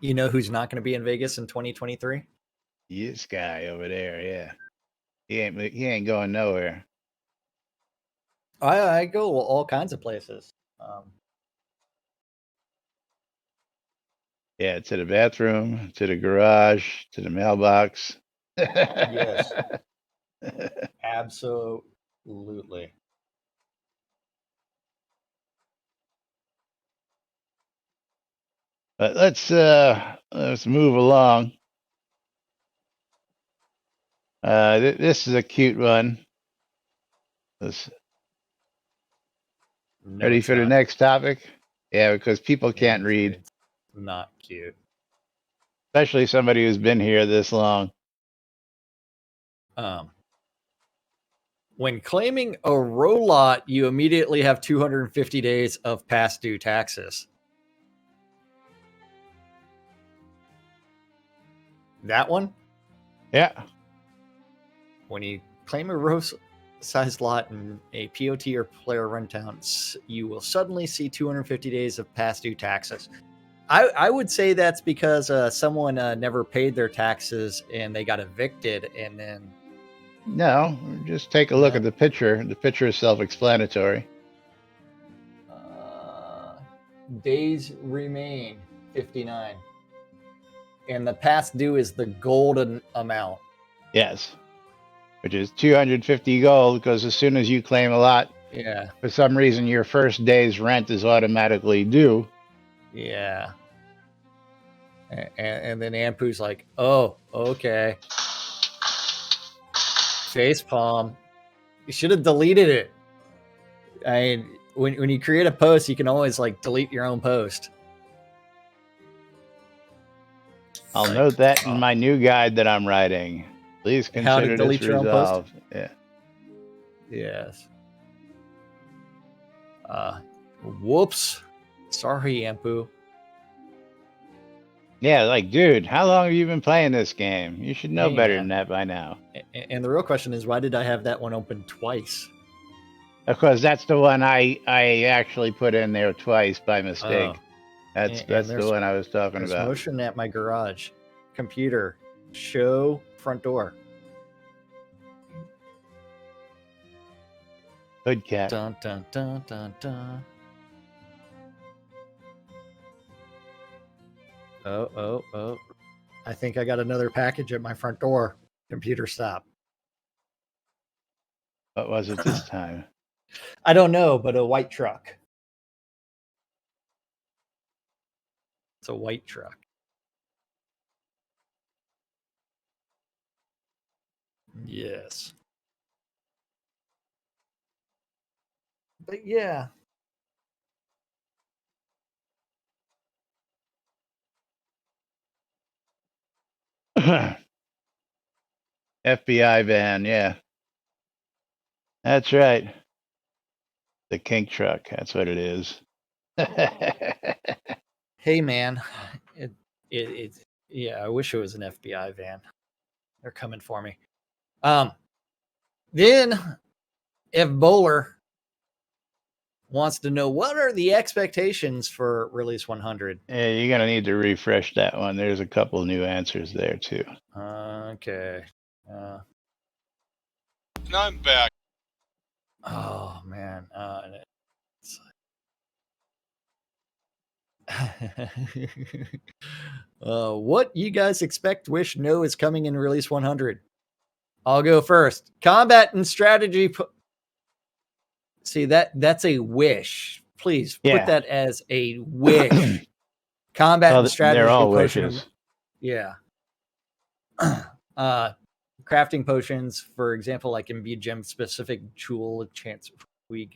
D: you know who's not going to be in Vegas in 2023?
A: This guy over there. Yeah, he ain't going nowhere.
D: I go all kinds of places.
A: Yeah, to the bathroom, to the garage, to the mailbox.
D: Yes. Absolutely.
A: But let's move along. This is a cute one. Ready for the next topic? Yeah, because people can't read.
D: It's not cute.
A: Especially somebody who's been here this long.
D: When claiming a roll-lot, you immediately have 250 days of past due taxes. That one?
A: Yeah.
D: when you claim a row-sized lot in a POT or player rundown, you will suddenly see 250 days of past due taxes. I would say that's because someone never paid their taxes and they got evicted, and then
A: No, just take a look at the picture. The picture is self-explanatory.
D: Days remain 59, and the past due is the golden amount.
A: Yes, which is 250 gold, because as soon as you claim a lot,
D: Yeah,
A: for some reason your first day's rent is automatically due.
D: yeah. And then Ampu's like, oh, okay. Facepalm. You should have deleted it. I mean, when you create a post, you can always like delete your own post.
A: I'll note that in my new guide that I'm writing. Please
D: How to
A: consider
D: delete
A: this
D: your own post?
A: resolved. Yeah.
D: Yes. Whoops. Sorry, Ampu.
A: Yeah, like, dude, how long have you been playing this game? You should know better than that by now.
D: And the real question is, why did I have that one open twice?
A: Of course, that's the one I actually put in there twice by mistake. That's the one I was talking about.
D: Motion at my garage. Computer. Show front door.
A: Good cat.
D: Dun, dun, dun, dun, dun. Oh. I think I got another package at my front door. Computer, stop.
A: What was it this time?
D: I don't know, but a white truck. It's a white truck. Yes. But yeah.
A: FBI van, yeah. That's right. The kink truck, that's what it is.
D: Hey man, yeah, I wish it was an FBI van. They're coming for me. Then if Bowler wants to know what are the expectations for release 100.
A: Yeah, you're gonna need to refresh that one. There's a couple new answers there too.
D: Okay.
E: Now I'm back.
D: Oh man. What you guys expect, wish, know is coming in release 100. I'll go first. Combat and strategy. See, that's a wish. Please put that as a wish. Combat and strategy.
A: They're all wishes.
D: Yeah. Crafting potions, for example, like in gem specific jewel chance we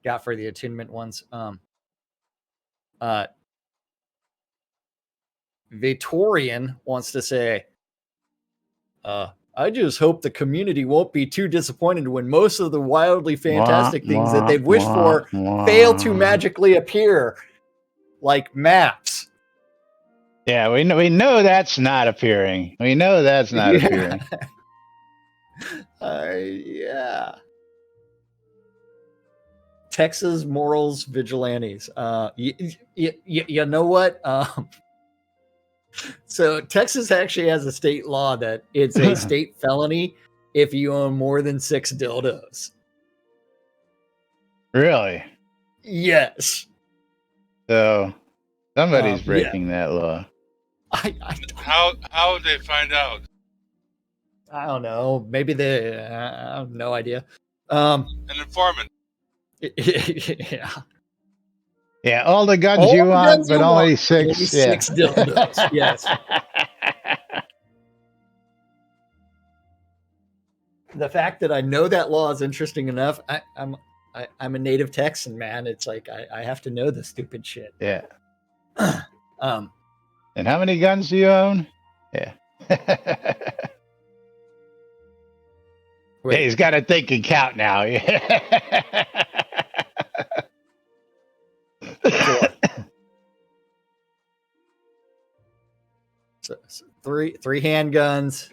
D: got for the attunement ones. Vitorian wants to say, I just hope the community won't be too disappointed when most of the wildly fantastic things that they've wished for fail to magically appear, like maps.
A: Yeah, we know that's not appearing. We know that's not appearing.
D: Yeah. Texas morals vigilantes. You know what? So Texas actually has a state law that it's a state felony if you own more than 6 dildos.
A: Really?
D: Yes.
A: So somebody's breaking that law.
E: How would they find out?
D: I don't know. Maybe they. I have no idea.
E: An informant.
D: Yeah.
A: Yeah, all the guns you want, but only 6.
D: Only 6 dildos. Yes. The fact that I know that law is interesting enough. I'm a native Texan, man. It's like I have to know the stupid shit.
A: Yeah.
D: And
A: how many guns do you own? Yeah. Wait. He's got to think and count now.
D: So 3 handguns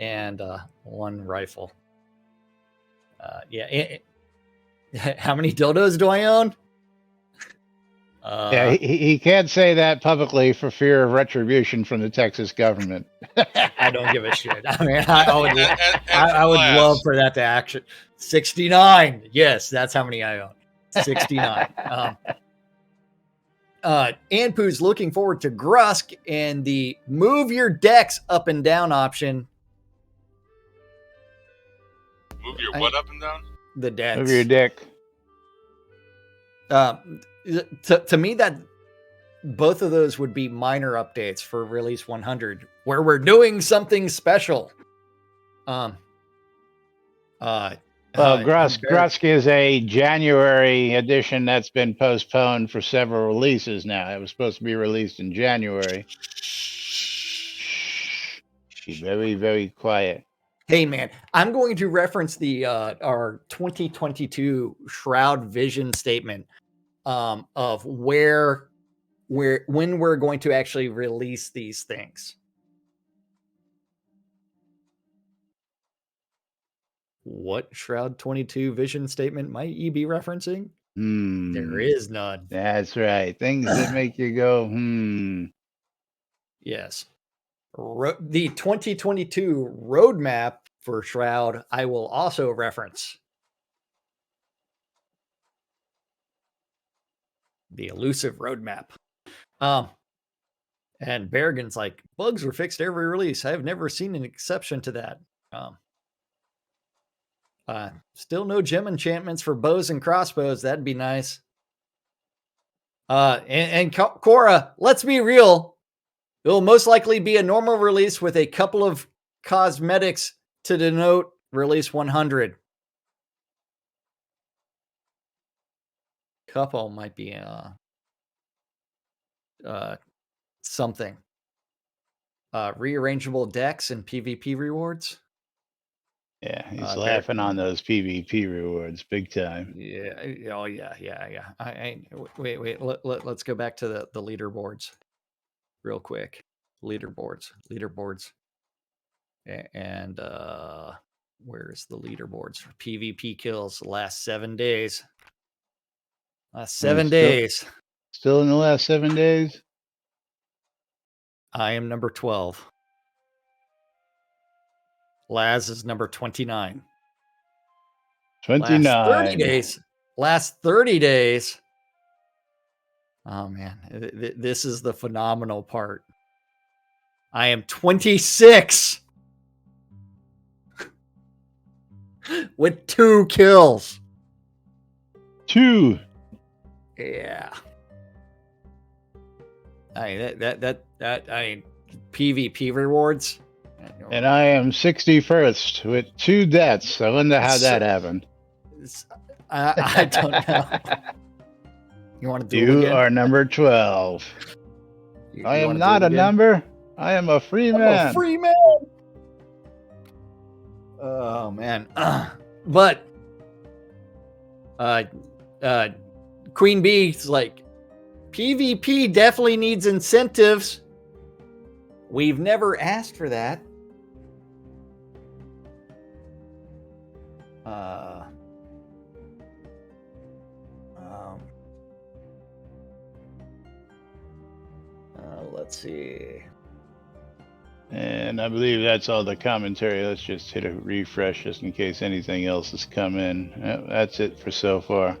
D: and 1 rifle. How many dildos do I own?
A: Yeah, he can't say that publicly for fear of retribution from the Texas government.
D: I don't give a shit. I mean, I would,
E: And
D: I
E: for
D: would
E: class,
D: love for that to action. 69. Yes, that's how many I own. 69. Anpu's looking forward to Grusk and the move your decks up and down option.
E: move your what up and down?
D: The decks.
A: Move your dick.
D: To me, that both of those would be minor updates for release 100, where we're doing something special.
A: Grusk is a January edition that's been postponed for several releases now. It was supposed to be released in January. Shh. Be very, very quiet.
D: Hey man, I'm going to reference the our 2022 Shroud vision statement of when we're going to actually release these things. What Shroud 22 vision statement might you be referencing? There is none.
A: That's right. Things that make you go,
D: Yes. The 2022 roadmap for Shroud, I will also reference. The elusive roadmap. And Berrigan's like, bugs are fixed every release. I've never seen an exception to that. Still no gem enchantments for bows and crossbows. That'd be nice. And Cora, let's be real. It will most likely be a normal release with a couple of cosmetics to denote release 100. Couple might be something. Rearrangeable decks and PvP rewards.
A: Yeah, he's laughing on those PvP rewards big time.
D: Yeah. Oh, yeah. Wait. Let's go back to the leaderboards real quick. Leaderboards. And where's the leaderboards for PvP kills? Last 7 days. Last 7 days.
A: Still in the last 7 days?
D: I am number 12. Laz is number 29.
A: 29.
D: Last 30 days. Oh, man. This is the phenomenal part. I am 26 with 2 kills.
A: 2.
D: Yeah. PvP rewards.
A: And I am 61st with 2 deaths. I wonder how that happened.
D: I don't know. You want to do it
A: You
D: again?
A: are number 12. I am not a number. I am a free man.
D: A free man. Oh man. But Queen Bee's like, PvP definitely needs incentives. We've never asked for that. Let's see.
A: And I believe that's all the commentary. Let's just hit a refresh just in case anything else has come in. That's it for so far.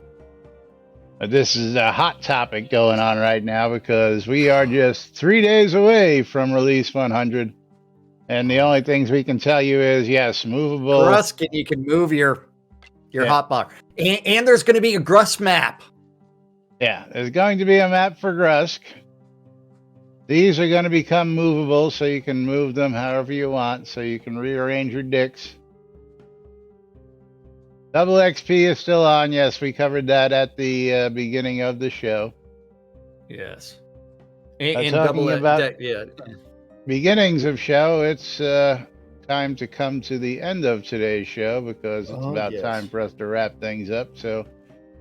A: This is a hot topic going on right now because we are just 3 days away from release 100. And the only things we can tell you is, yes, movable.
D: Grusk, and you can move your hotbar. And there's going to be a Grusk map.
A: Yeah, there's going to be a map for Grusk. These are going to become movable, so you can move them however you want, so you can rearrange your dicks. Double XP is still on. Yes, we covered that at the beginning of the show.
D: Yes.
A: And talking about beginnings of show, it's time to come to the end of today's show because it's time for us to wrap things up. So,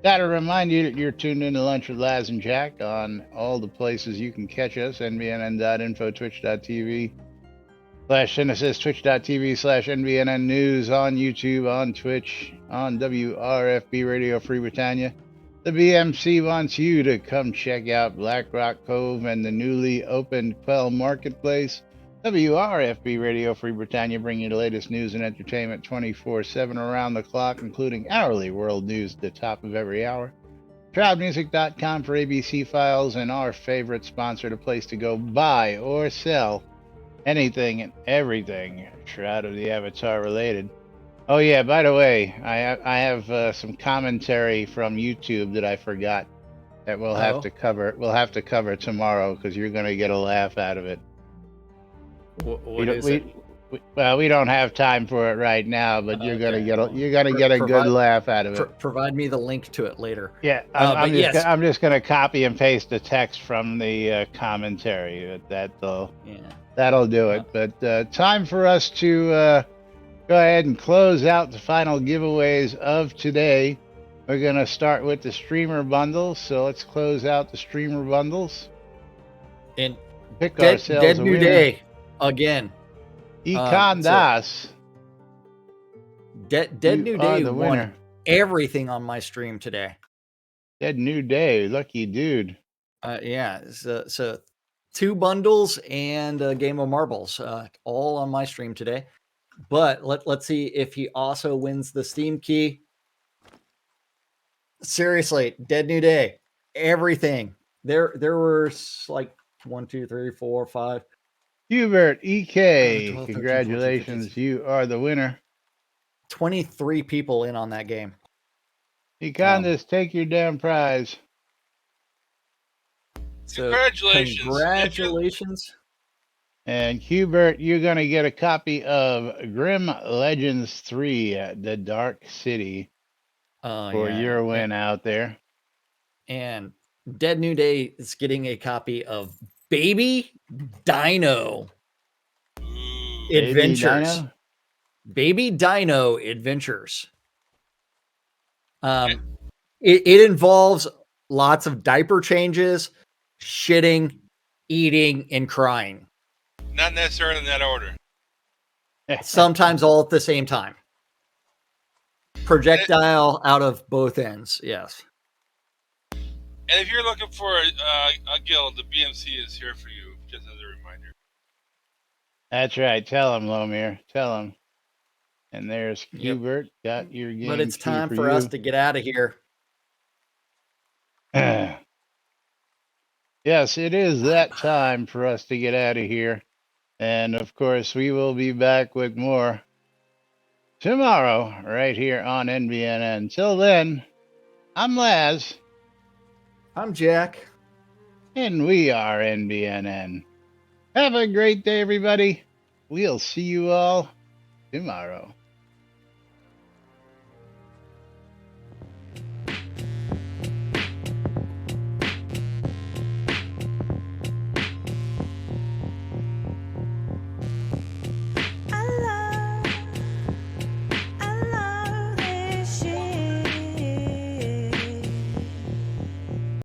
A: gotta remind you that you're tuned in to Lunch with Laz and Jack on all the places you can catch us: NBNN.info, Twitch.tv, Send us as twitch.tv/NBNN News, on YouTube, on Twitch, on WRFB Radio Free Britannia. The BMC wants you to come check out Black Rock Cove and the newly opened Quell Marketplace. WRFB Radio Free Britannia bring you the latest news and entertainment 24/7 around the clock, including hourly world news at the top of every hour. Shroudmusic.com for ABC files, and our favorite sponsor, the place to go buy or sell anything and everything Shroud of the Avatar related. Oh yeah, by the way, I have some commentary from YouTube that I forgot that we'll have to cover. We'll have to cover tomorrow because you're going to get a laugh out of it.
D: What is it?
A: Well, we don't have time for it right now, but you're gonna get a good laugh out of it.
D: Provide me the link to it later.
A: Yeah, I'm just gonna copy and paste the text from the commentary. That'll do it. But time for us to go ahead and close out the final giveaways of today. We're gonna start with the streamer bundles. So let's close out the streamer bundles
D: And
A: pick ourselves
D: Dead
A: a
D: New
A: winner.
D: Day again.
A: Econ Das.
D: Dead New Day
A: the
D: won
A: winner.
D: everything on my stream today.
A: Dead New Day, lucky dude.
D: Yeah, so 2 bundles and a game of marbles, all on my stream today. But let's see if he also wins the Steam key. Seriously, Dead New Day, everything. There were like 1, 2, 3, 4, 5.
A: Hubert EK,
D: 12, 13,
A: congratulations,
D: 14, 15,
A: you are the winner.
D: 23 people in on that game.
A: Econdas, take your damn prize.
D: So
E: Congratulations.
D: Congratulations.
A: And Hubert, you're going to get a copy of Grim Legends 3 at the Dark City for your win out there.
D: And Dead New Day is getting a copy of Baby Dino Adventures. Baby Dino Adventures. It involves lots of diaper changes, shitting, eating, and crying.
E: Not necessarily in that order.
D: Sometimes all at the same time. Projectile out of both ends, yes.
E: And if you're looking for a guild, the BMC is here for you, just as a reminder.
A: That's right. Tell him, Lomir. Tell him. And there's Hubert. Got your game.
D: But it's time for us to get out of here.
A: Yes, it is that time for us to get out of here. And of course, we will be back with more tomorrow, right here on NBNN. Till then, I'm Laz.
D: I'm Jack.
A: And we are NBNN. Have a great day, everybody. We'll see you all tomorrow.